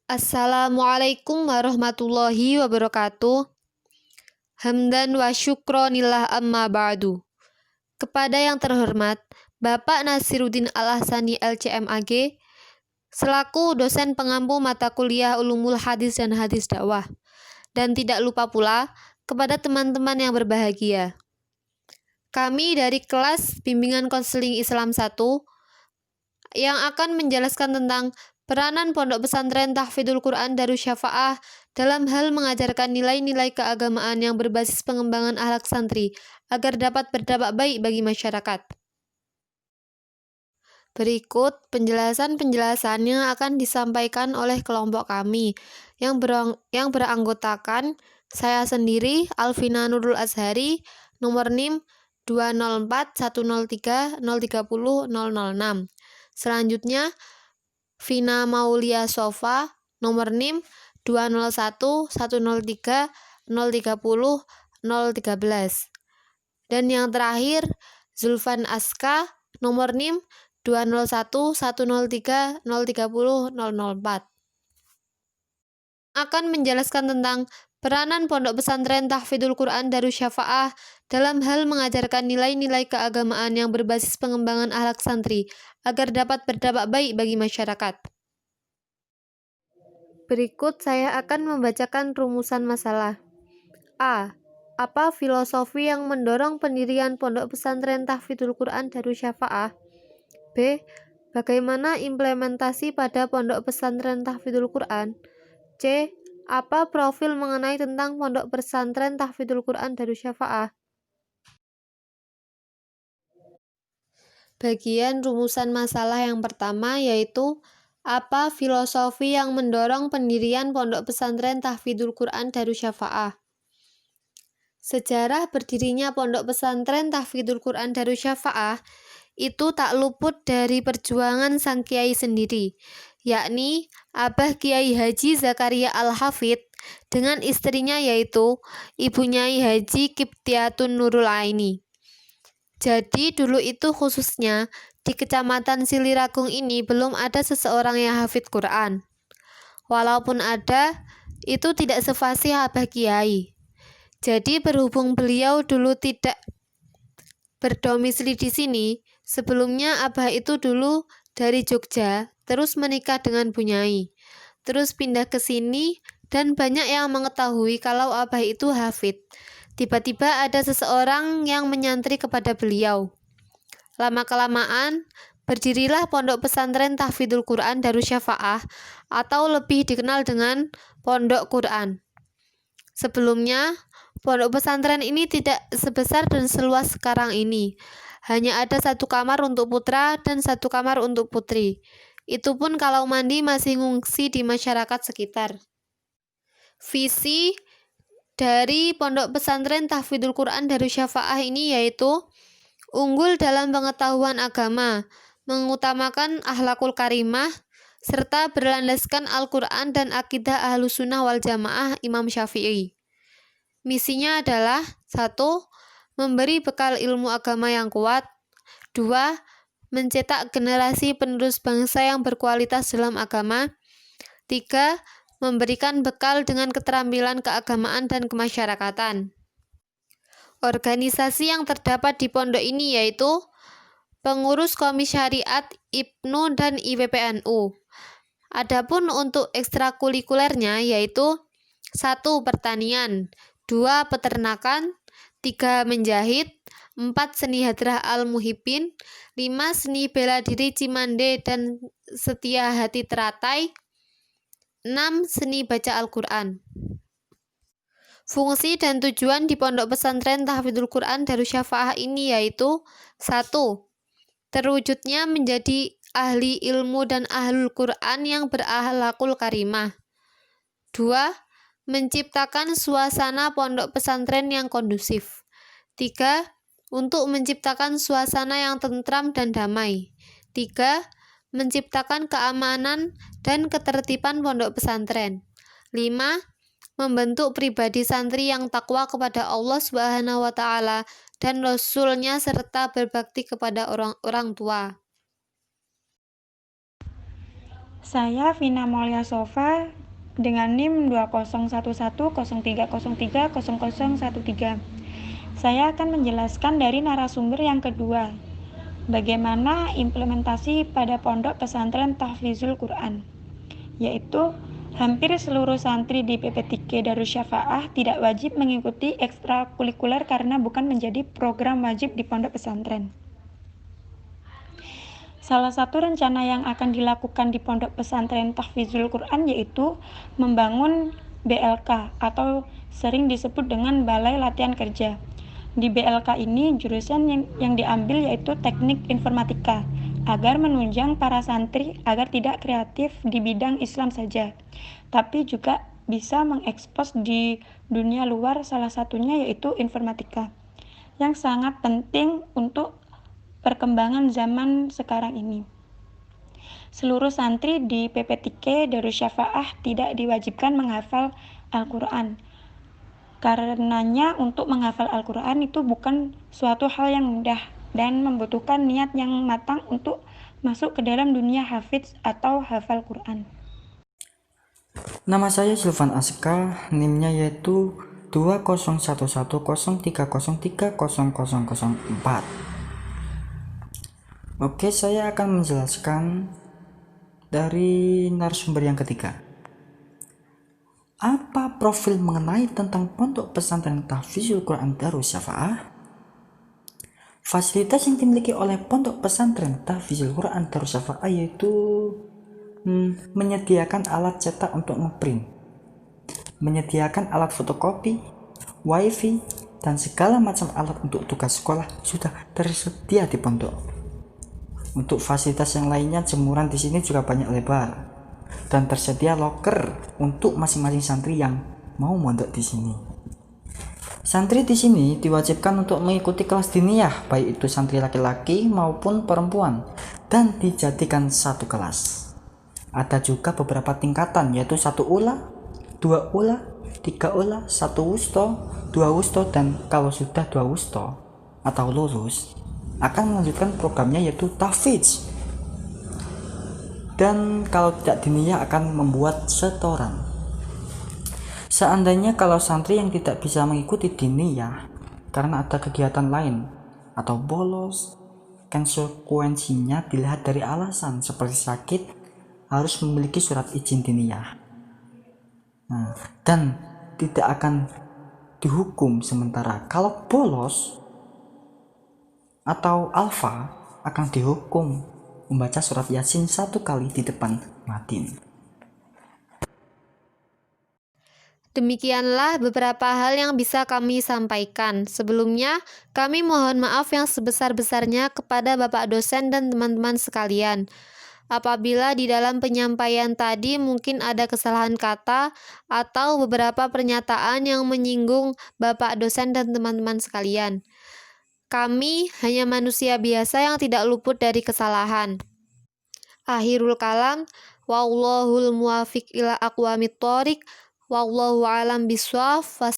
Assalamualaikum warahmatullahi wabarakatuh. Hamdan wa syukronillah amma ba'du. Kepada yang terhormat Bapak Nasiruddin Al-Ahsani LCMAG selaku dosen pengampu mata kuliah Ulumul Hadis dan Hadis Dakwah, dan tidak lupa pula kepada teman-teman yang berbahagia. Kami dari kelas Bimbingan Konseling Islam 1 yang akan menjelaskan tentang peranan Pondok Pesantren Tahfidzul Quran Darus Syafa'ah dalam hal mengajarkan nilai-nilai keagamaan yang berbasis pengembangan akhlak santri agar dapat berdampak baik bagi masyarakat. Berikut penjelasan-penjelasan yang akan disampaikan oleh kelompok kami yang beranggotakan saya sendiri, Alvina Nurul Azhari, nomor NIM 2041030030006. Selanjutnya, Vina Maulia Sofa, nomor NIM 2011030030013. Dan yang terakhir, Zulfan Aska, nomor NIM 20110303004. Akan menjelaskan tentang peranan Pondok Pesantren Tahfidzul Quran Darus Syafa'ah dalam hal mengajarkan nilai-nilai keagamaan yang berbasis pengembangan akhlak santri agar dapat berdampak baik bagi masyarakat. Berikut saya akan membacakan rumusan masalah. A. Apa filosofi yang mendorong pendirian Pondok Pesantren Tahfidzul Quran Darus Syafa'ah? B. Bagaimana implementasi pada Pondok Pesantren Tahfidzul Quran? C. Apa profil mengenai tentang Pondok Pesantren Tahfidzul Quran Darus Syafa'ah? Bagian rumusan masalah yang pertama yaitu apa filosofi yang mendorong pendirian Pondok Pesantren Tahfidzul Quran Darus Syafa'ah? Sejarah berdirinya Pondok Pesantren Tahfidzul Quran Darus Syafa'ah itu tak luput dari perjuangan sang kiai sendiri, yakni Abah Kiai Haji Zakaria Al-Hafidh dengan istrinya yaitu Ibu Nyai Haji Kiptiatun Nurul Aini. Jadi dulu itu khususnya di Kecamatan Siliragung ini belum ada seseorang yang hafidh Quran. Walaupun ada, itu tidak sefasih Abah Kiai. Jadi berhubung beliau dulu tidak berdomisili di sini, sebelumnya Abah itu dulu dari Jogja, terus menikah dengan Bu Nyai, terus pindah ke sini, dan banyak yang mengetahui kalau Abah itu hafidh. Tiba-tiba ada seseorang yang menyantri kepada beliau. Lama-kelamaan, berdirilah Pondok Pesantren Tahfidzul Quran Darus Syafa'ah atau lebih dikenal dengan Pondok Quran. Sebelumnya, pondok pesantren ini tidak sebesar dan seluas sekarang ini. Hanya ada satu kamar untuk putra dan satu kamar untuk putri. Itu pun kalau mandi masih ngungsi di masyarakat sekitar. Visi dari Pondok Pesantren Tahfidzul Quran Darus Syafa'ah ini yaitu unggul dalam pengetahuan agama, mengutamakan akhlakul karimah, serta berlandaskan Al-Quran dan akidah Ahlussunnah wal Jamaah Imam Syafi'i. Misinya adalah 1. Memberi bekal ilmu agama yang kuat. 2. Mencetak generasi penerus bangsa yang berkualitas dalam agama. 3. Memberikan bekal dengan keterampilan keagamaan dan kemasyarakatan. Organisasi yang terdapat di pondok ini yaitu Pengurus Komis Syariat IPNU dan IPPNU. Adapun untuk ekstrakurikulernya yaitu 1. Pertanian, 2. Peternakan, 3. Menjahit, 4. Seni Hadrah Al-Muhibbin, 5. Seni Bela Diri Cimande dan Setia Hati Teratai, 6. Seni Baca Al-Quran. Fungsi dan tujuan di Pondok Pesantren Tahfidzul Quran Darus Syafa'ah ini yaitu 1. Terwujudnya menjadi ahli ilmu dan ahlul Quran yang berakhlakul karimah. 2. Menciptakan suasana pondok pesantren yang kondusif. 3. Untuk menciptakan suasana yang tentram dan damai. 3. Menciptakan keamanan dan ketertiban pondok pesantren. 5. Membentuk pribadi santri yang takwa kepada Allah Subhanahu wa Ta'ala dan Rasul-Nya serta berbakti kepada orang tua. Saya Vina Maulia Sofa dengan NIM 201103030013. Saya akan menjelaskan dari narasumber yang kedua, bagaimana implementasi pada Pondok Pesantren Tahfizul Quran, yaitu hampir seluruh santri di PP3 Darussyafaah tidak wajib mengikuti ekstrakurikuler karena bukan menjadi program wajib di pondok pesantren. Salah satu rencana yang akan dilakukan di Pondok Pesantren Tahfizul Quran yaitu membangun BLK atau sering disebut dengan Balai Latihan Kerja. Di BLK ini jurusan yang diambil yaitu Teknik Informatika agar menunjang para santri agar tidak kreatif di bidang Islam saja, tapi juga bisa mengekspos di dunia luar, salah satunya yaitu informatika yang sangat penting untuk perkembangan zaman sekarang ini. Seluruh santri di PP3 Darussyafaah tidak diwajibkan menghafal Al-Quran. Karenanya untuk menghafal Al-Quran itu bukan suatu hal yang mudah dan membutuhkan niat yang matang untuk masuk ke dalam dunia hafidz atau hafal Quran. Nama saya Silvan Aska, NIM-nya yaitu 201103030004. Oke, saya akan menjelaskan dari narasumber yang ketiga. Apa profil mengenai tentang Pondok Pesantren Tahfizul Quran Darussyafaah? Fasilitas yang dimiliki oleh Pondok Pesantren Tahfizul Quran Darussyafaah yaitu menyediakan alat cetak untuk ngeprint, menyediakan alat fotokopi, wifi, dan segala macam alat untuk tugas sekolah sudah tersedia di pondok. Untuk fasilitas yang lainnya, jemuran di sini juga banyak lebar dan tersedia loker untuk masing-masing santri yang mau mondok di sini. Santri di sini diwajibkan untuk mengikuti kelas diniyah, baik itu santri laki-laki maupun perempuan, dan dijadikan satu kelas. Ada juga beberapa tingkatan, yaitu 1 ula, 2 ula, 3 ula, 1 wusto, 2 wusto, dan kalau sudah 2 wusto atau lulus akan melanjutkan programnya yaitu tahfidz, dan kalau tidak diniyah akan membuat setoran. Seandainya kalau santri yang tidak bisa mengikuti diniyah karena ada kegiatan lain atau bolos, konsekuensinya dilihat dari alasan seperti sakit, harus memiliki surat izin diniyah. Dan tidak akan dihukum, sementara kalau bolos atau alfa akan dihukum membaca surat Yasin 1 kali di depan Madin. Demikianlah beberapa hal yang bisa kami sampaikan. Sebelumnya, kami mohon maaf yang sebesar-besarnya kepada Bapak dosen dan teman-teman sekalian. Apabila di dalam penyampaian tadi mungkin ada kesalahan kata atau beberapa pernyataan yang menyinggung Bapak dosen dan teman-teman sekalian. Kami hanya manusia biasa yang tidak luput dari kesalahan. Akhirul kalam, wallahul muwafiq ila aqwamit thoriq, wallahu alam biswaf.